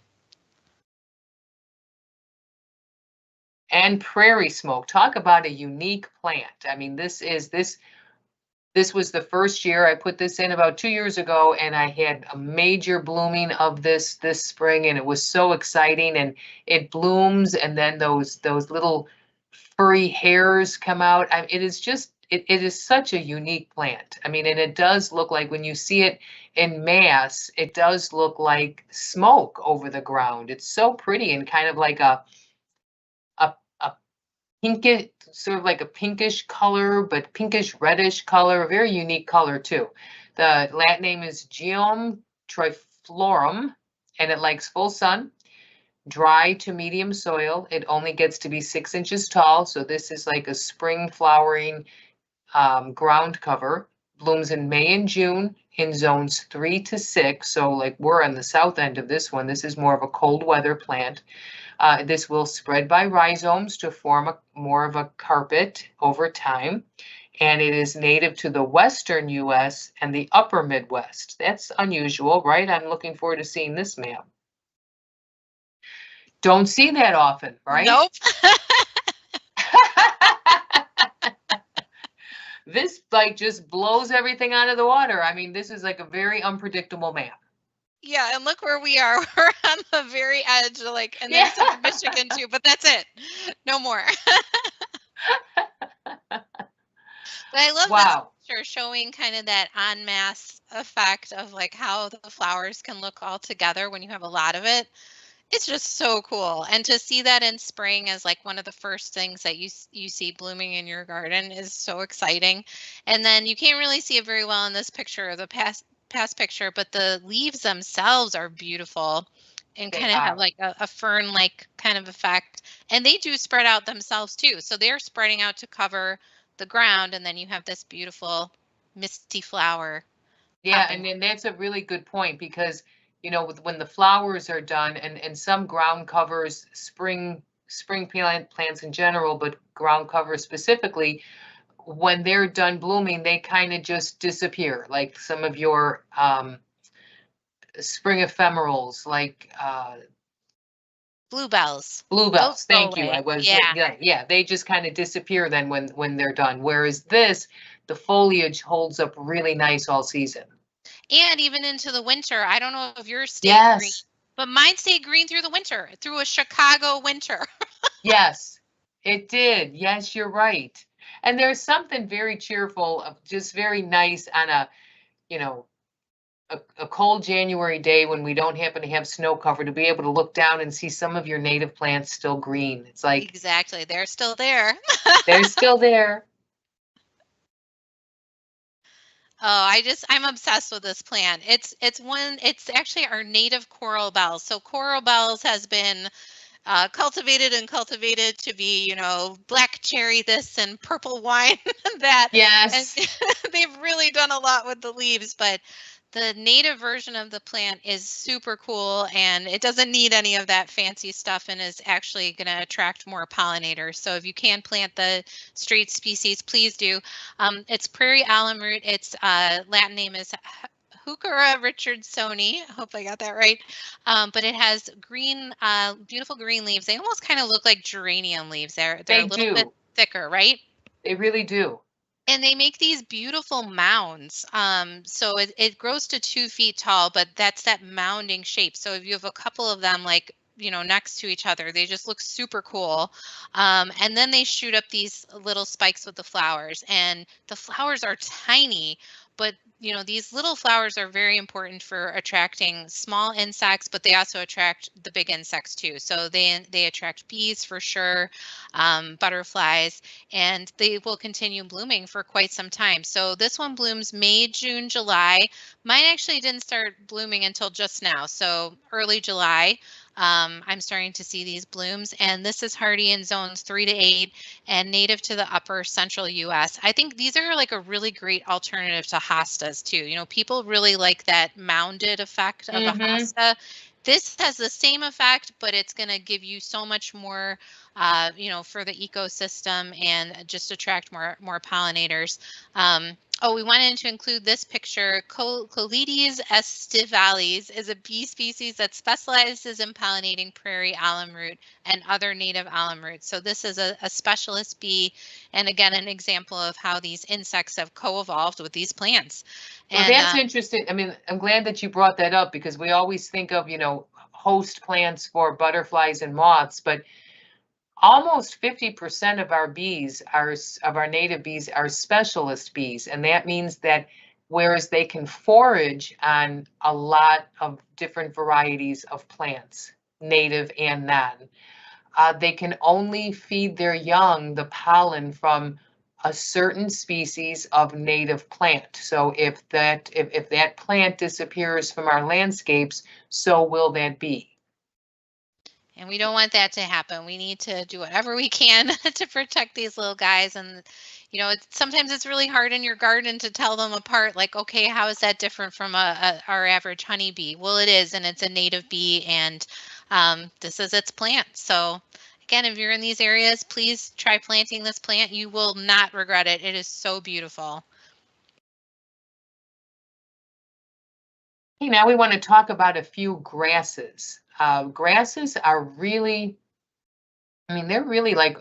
And prairie smoke, talk about a unique plant. I mean, this was the first year I put this in about 2 years ago, and I had a major blooming of this spring, and it was so exciting. And it blooms, and then those little furry hairs come out. It is just it is such a unique plant. I mean, and it does look like, when you see it in mass, it does look like smoke over the ground. It's so pretty, and kind of like a pinkish, sort of like a pinkish color, but pinkish reddish color, a very unique color too. The Latin name is Geum triflorum, and it likes full sun, dry to medium soil. It only gets to be 6 inches tall, so this is like a spring flowering ground cover. Blooms in May and June in zones 3 to 6. So like we're on the south end of this one. This is more of a cold weather plant. This will spread by rhizomes to form more of a carpet over time. And it is native to the western US and the upper Midwest. That's unusual, right? I'm looking forward to seeing this map. Don't see that often, right? Nope. This like just blows everything out of the water. I mean, this is like a very unpredictable map. Yeah, and look where we are. We're on the very edge, like, and there's some in Michigan too, but that's it. No more. But I love this picture showing kind of that en masse effect of like how the flowers can look all together when you have a lot of it. It's just so cool. And to see that in spring as like one of the first things that you see blooming in your garden is so exciting. And then you can't really see it very well in this picture or the past picture, but the leaves themselves are beautiful and kind of have like a fern like kind of effect. And they do spread out themselves too. So they're spreading out to cover the ground, and then you have this beautiful misty flower. Yeah, and then that's a really good point because you know when the flowers are done and some ground covers, spring plants in general, but ground covers specifically, when they're done blooming, they kind of just disappear. Like some of your spring ephemerals, like bluebells. Bluebells, thank you. I was, Yeah. yeah, they just kind of disappear then when they're done. Whereas this, the foliage holds up really nice all season. And even into the winter. I don't know if yours stayed green, but mine stayed green through the winter, through a Chicago winter. Yes, it did. Yes, you're right. And there's something very cheerful, of just very nice on a, you know, a cold January day when we don't happen to have snow cover to be able to look down and see some of your native plants still green. It's like exactly, they're still there. They're still there. Oh, I'm obsessed with this plant. It's actually our native coral bells. So coral bells has been cultivated and cultivated to be, you know, black cherry this and purple wine that. Yes. And they've really done a lot with the leaves, but the native version of the plant is super cool, and it doesn't need any of that fancy stuff and is actually going to attract more pollinators. So if you can plant the straight species, please do. It's prairie alum root. Its Latin name is Heuchera richardsoni. I hope I got that right. But it has green, beautiful green leaves. They almost kind of look like geranium leaves. They're a little bit thicker, right? They really do. And they make these beautiful mounds. So it grows to 2 feet tall, but that's that mounding shape. So if you have a couple of them, like, you know, next to each other, they just look super cool. And then they shoot up these little spikes with the flowers, and the flowers are tiny, but you know, these little flowers are very important for attracting small insects, but they also attract the big insects too. So they attract bees for sure, butterflies, and they will continue blooming for quite some time. So this one blooms May, June, July. Mine actually didn't start blooming until just now, so early July. I'm starting to see these blooms, and this is hardy in zones 3 to 8 and native to the upper central US. I think these are like a really great alternative to hostas too. You know, people really like that mounded effect of a hosta. This has the same effect, but it's going to give you so much more, you know, for the ecosystem and just attract more pollinators. Oh, we wanted to include this picture. Coletes estivalis is a bee species that specializes in pollinating prairie alum root and other native alum roots. So this is a specialist bee, and again, an example of how these insects have co-evolved with these plants. Well, that's interesting. I mean, I'm glad that you brought that up because we always think of, you know, host plants for butterflies and moths, but almost 50% of our bees of our native bees are specialist bees. And that means that whereas they can forage on a lot of different varieties of plants, native and non, they can only feed their young the pollen from a certain species of native plant. So if that plant disappears from our landscapes, so will that be. And we don't want that to happen. We need to do whatever we can to protect these little guys. And, you know, sometimes it's really hard in your garden to tell them apart. Like, okay, how is that different from our average honeybee? Well, it is, and it's a native bee, and this is its plant. So, again, if you're in these areas, please try planting this plant. You will not regret it. It is so beautiful. Okay, now we want to talk about a few grasses. Grasses are really, I mean, they're really like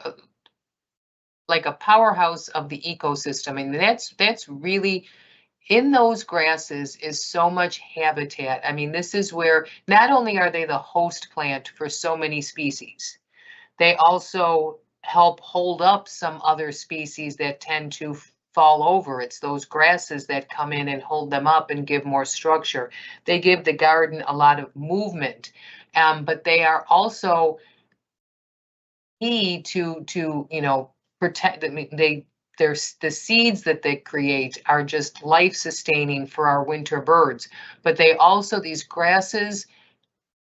a powerhouse of the ecosystem. And that's really, in those grasses is so much habitat. I mean, this is where not only are they the host plant for so many species, they also help hold up some other species that tend to fall over. It's those grasses that come in and hold them up and give more structure. They give the garden a lot of movement, but they are also key to protect. I mean, there's the seeds that they create are just life sustaining for our winter birds, but they also, these grasses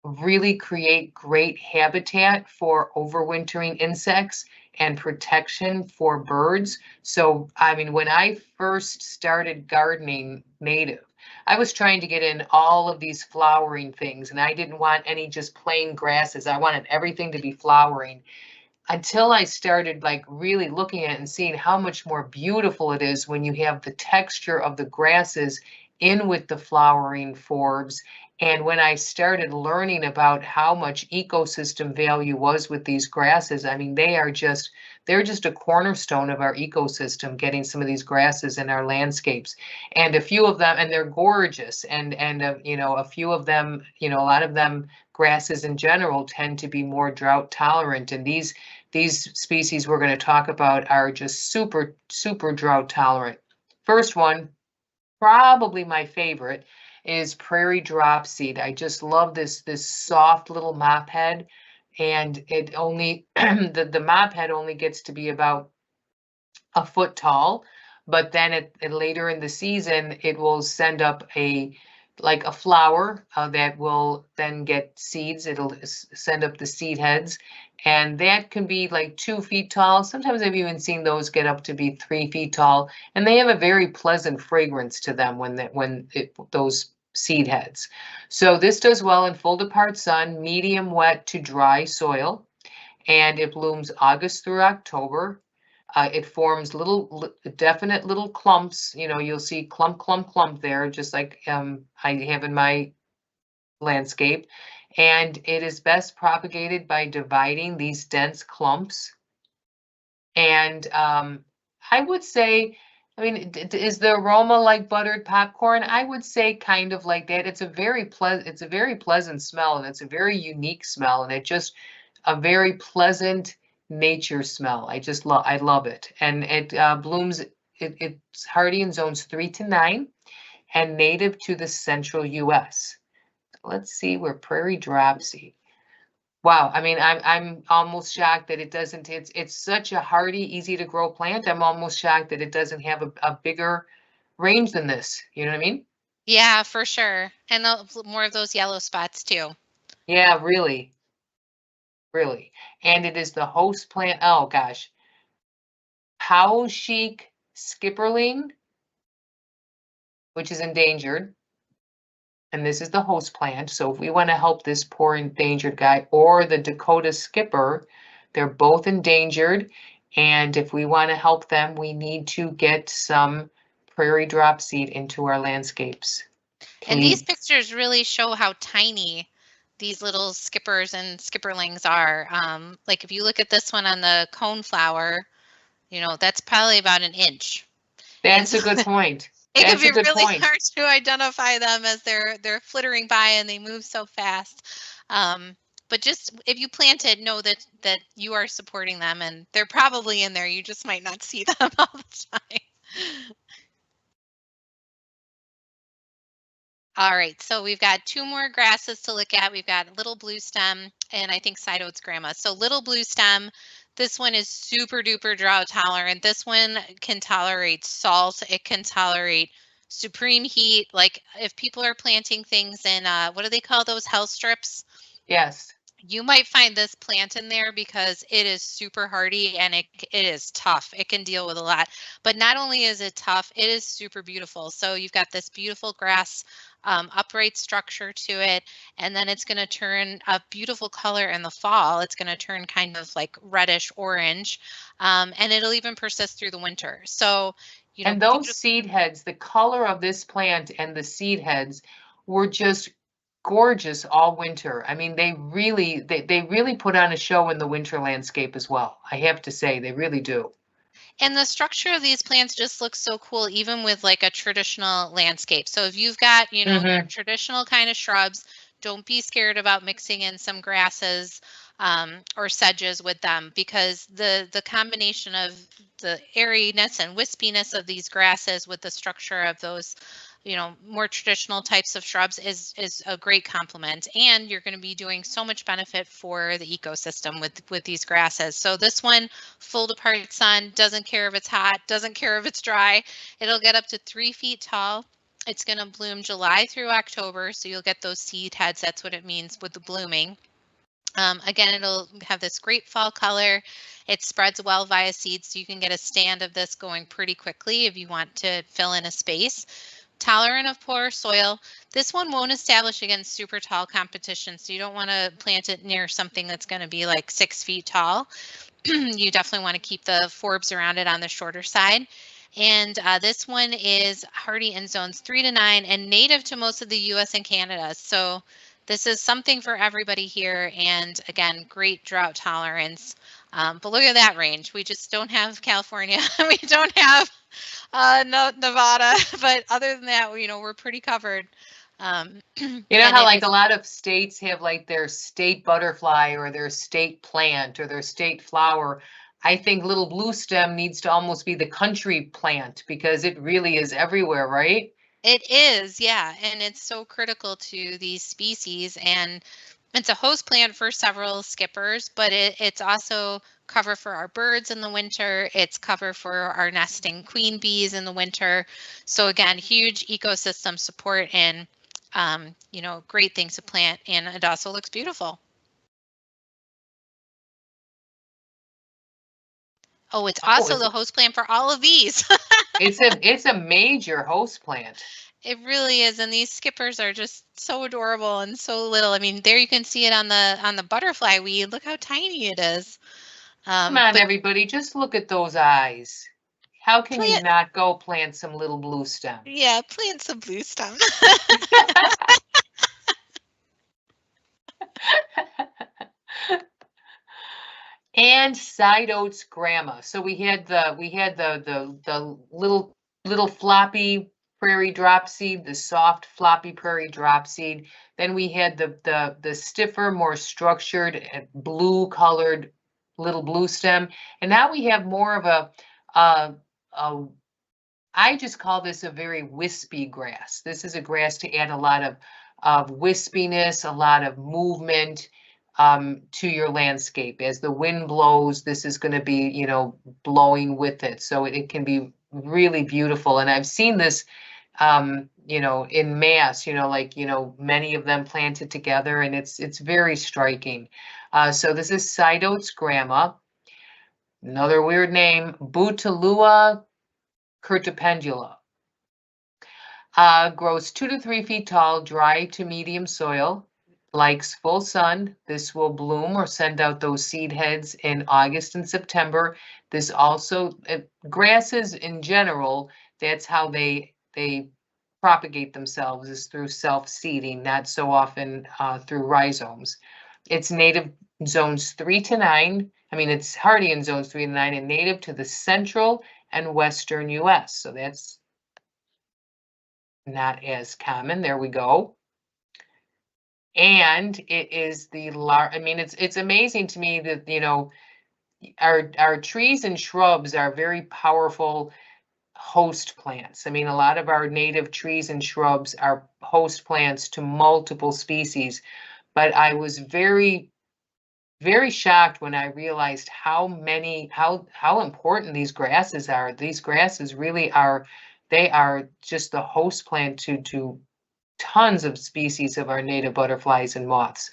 really create great habitat for overwintering insects and protection for birds. So, I mean, when I first started gardening native, I was trying to get in all of these flowering things, and I didn't want any just plain grasses. I wanted everything to be flowering, until I started like really looking at it and seeing how much more beautiful it is when you have the texture of the grasses in with the flowering forbs. And when I started learning about how much ecosystem value was with these grasses, I mean, they're just a cornerstone of our ecosystem, getting some of these grasses in our landscapes. And a few of them, and they're gorgeous. And a few of them, a lot of them, grasses in general tend to be more drought tolerant. And these species we're going to talk about are just super, super drought tolerant. First one, probably my favorite, is prairie dropseed. I just love this soft little mop head, and it only the mop head only gets to be about a foot tall, but then later in the season it will send up a flower that will then get seeds. It'll send up the seed heads, and that can be like 2 feet tall. Sometimes I've even seen those get up to be 3 feet tall, and they have a very pleasant fragrance to them those seed heads. So this does well in full to part sun, medium wet to dry soil, and it blooms August through October. It forms definite little clumps. You'll see clump, clump, clump there, just like I have in my landscape. And it is best propagated by dividing these dense clumps. And I would say, I mean, is the aroma like buttered popcorn? I would say kind of like that. It's a very pleasant smell, and it's a very unique smell, and it just a very pleasant nature smell. I love it. And it blooms, it's hardy in zones 3 to 9 and native to the central US. Let's see where prairie dropseed. Wow, I mean, I'm almost shocked that it doesn't, it's such a hardy, easy to grow plant. I'm almost shocked that it doesn't have a bigger range than this. You know what I mean? Yeah, for sure. And more of those yellow spots too. Yeah, really, really. And it is the host plant. Oh gosh. Howe chic skipperling, which is endangered. And this is the host plant. So if we want to help this poor endangered guy, or the Dakota skipper, they're both endangered. And if we want to help them, we need to get some prairie dropseed into our landscapes. And these Please. pictures really show how tiny these little skippers and skipperlings are. Like if you look at this one on the coneflower, that's probably about an inch. And That's so a good point. it can That's a be good really point. hard to identify them as they're flittering by and they move so fast. But just if you plant it, know that you are supporting them, and they're probably in there. You just might not see them all the time. All right, so we've got two more grasses to look at. We've got little bluestem and I think side oats grandma. So little bluestem, this one is super duper drought tolerant. This one can tolerate salt. It can tolerate supreme heat. Like if people are planting things in, what do they call those, hell strips? Yes. You might find this plant in there because it is super hardy and it is tough. It can deal with a lot. But not only is it tough, it is super beautiful. So you've got this beautiful grass upright structure to it, and then it's going to turn a beautiful color in the fall. It's going to turn kind of like reddish orange, and it'll even persist through the winter. So, And those seed heads, the color of this plant and the seed heads were just gorgeous all winter. I mean, they really put on a show in the winter landscape as well. I have to say, they really do. And the structure of these plants just looks so cool, even with like a traditional landscape. So if you've got, your traditional kind of shrubs, don't be scared about mixing in some grasses or sedges with them, because the combination of the airiness and wispiness of these grasses with the structure of those, more traditional types of shrubs is a great complement, and you're going to be doing so much benefit for the ecosystem with these grasses. So this one, full to part sun, doesn't care if it's hot, doesn't care if it's dry. It'll get up to 3 feet tall. It's going to bloom July through October, so you'll get those seed heads. That's what it means with the blooming. Again, it'll have this great fall color. It spreads well via seeds, so you can get a stand of this going pretty quickly if you want to fill in a space. Tolerant of poor soil. This one won't establish against super tall competition, so you don't want to plant it near something that's going to be like 6 feet tall. You definitely want to keep the forbs around it on the shorter side. And this one is hardy in zones 3 to 9 and native to most of the US and Canada. So this is something for everybody here. And again, great drought tolerance. But look at that range. We just don't have California. We don't have Nevada. But other than that, we're pretty covered. You know how like a lot of states have like their state butterfly or their state plant or their state flower. I think little bluestem needs to almost be the country plant because it really is everywhere, right? It is, yeah, and it's so critical to these species, and it's a host plant for several skippers, but it's also cover for our birds in the winter. It's cover for our nesting queen bees in the winter. So again, huge ecosystem support and great things to plant, and it also looks beautiful. Oh, it's also the host plant for all of these. It's a major host plant. It really is, and these skippers are just so adorable and so little. I mean, there you can see it on the butterfly weed. Look how tiny it is. Come on, everybody, just look at those eyes. How can you not go plant some little bluestem? Yeah, plant some bluestem. And side oats grandma. So we had the little floppy prairie drop seed, the soft floppy prairie drop seed. Then we had the stiffer, more structured, blue colored little bluestem. And now we have more of a I just call this a very wispy grass. This is a grass to add a lot of wispiness, a lot of movement to your landscape. As the wind blows, this is going to be, blowing with it. So it can be really beautiful. And I've seen this, in mass, many of them planted together, and it's very striking. So this is side oats grandma. Another weird name, Bouteloua curtipendula. Grows 2 to 3 feet tall, dry to medium soil, likes full sun. This will bloom or send out those seed heads in August and September. This also, grasses in general, that's how they propagate themselves, is through self-seeding, not so often through rhizomes. It's native zones 3 to 9. I mean, it's hardy in zones 3 to 9 and native to the central and western US. So that's not as common. There we go. And it is I mean, it's amazing to me that, our trees and shrubs are very powerful host plants. I mean, a lot of our native trees and shrubs are host plants to multiple species, but I was very, very shocked when I realized how important these grasses are. These grasses really are, they are just the host plant to tons of species of our native butterflies and moths,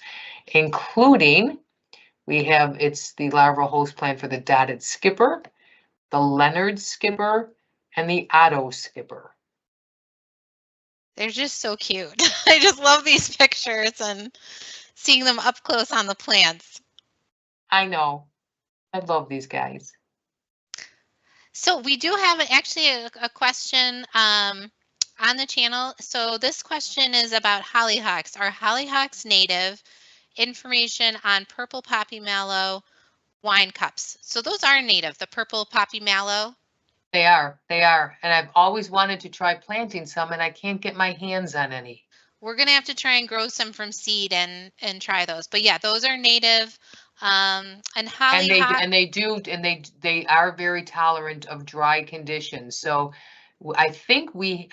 including it's the larval host plant for the dotted skipper, the Leonard skipper, and the Otto skipper. They're just so cute. I just love these pictures and seeing them up close on the plants. I know. I love these guys. So we do have actually a question on the channel. So this question is about hollyhocks. Are hollyhocks native? Information on purple poppy mallow wine cups. So those are native, the purple poppy mallow. They are. And I've always wanted to try planting some, and I can't get my hands on any. We're going to have to try and grow some from seed and try those. But yeah, those are native. And hollyhock. And they are very tolerant of dry conditions. So I think we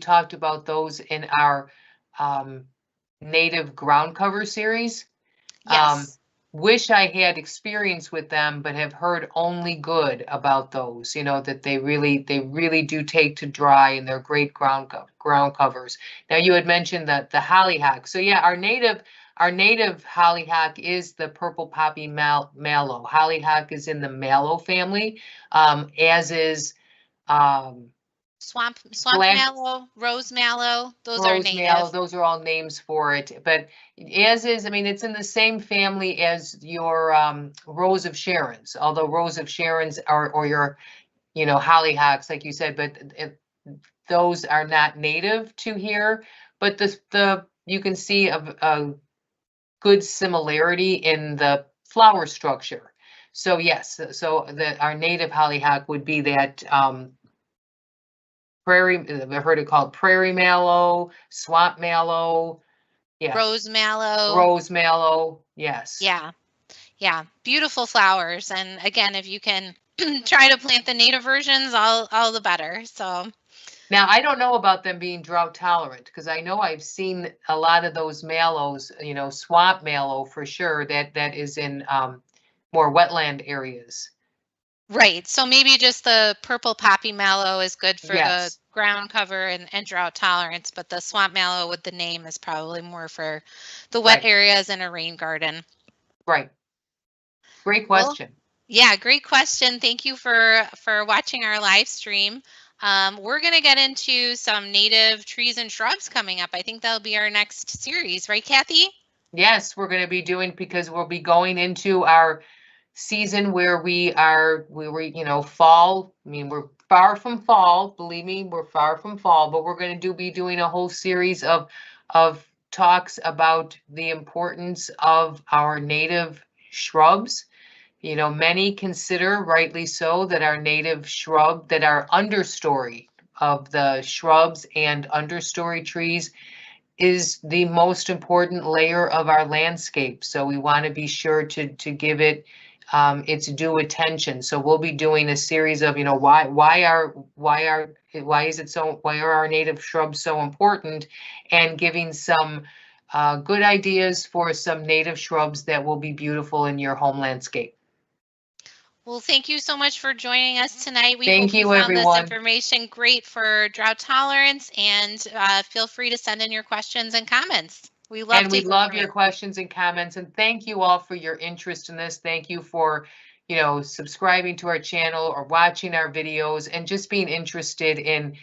talked about those in our native ground cover series. Yes. Wish I had experience with them, but have heard only good about those, you know, that they really do take to dry, and they're great ground covers. Now, you had mentioned that the hollyhock. So yeah, our native hollyhock is the purple poppy mallow. Hollyhock is in the mallow family, as is Swamp black mallow, rose mallow, those are rose native. mallow. Those are all names for it. But as is, I mean, it's in the same family as your rose of Sharon's, although rose of Sharon's or your, you know, hollyhocks, like you said, but those are not native to here. But you can see a good similarity in the flower structure. So yes, so our native hollyhock would be that prairie, I've heard it called prairie mallow, swamp mallow, yeah, Rose mallow. rose mallow, yes. Yeah. Yeah. Beautiful flowers. And again, if you can try to plant the native versions, all the better. So now I don't know about them being drought tolerant, because I know I've seen a lot of those mallows, you know, swamp mallow for sure, that is in more wetland areas. right. So maybe just the purple poppy mallow is good for the Yes. ground cover and drought tolerance, but the swamp mallow with the name is probably more for the wet Right. areas in a rain garden. Right. Great Well, question. yeah, great question. Thank you for watching our live stream. We're going to get into some native trees and shrubs coming up. I think that'll be our next series, right, Kathy? Yes, we're going to be doing, because we'll be going into our season where we were, you know, fall. I mean, we're far from fall, believe me, we're far from fall, but we're going to be doing a whole series of talks about the importance of our native shrubs. You know, many consider, rightly so, that our native shrub, that our understory of the shrubs and understory trees is the most important layer of our landscape. So we want to be sure to give it its due attention. So we'll be doing a series of, you know, why are our native shrubs so important, and giving some good ideas for some native shrubs that will be beautiful in your home landscape. Well, thank you so much for joining us tonight. We Thank hope you you, found this everyone. information great for drought tolerance, and feel free to send in your questions and comments. We love And to we hear love from your you. questions and comments, and thank you all for your interest in this. Thank you for, you know, subscribing to our channel or watching our videos and just being interested in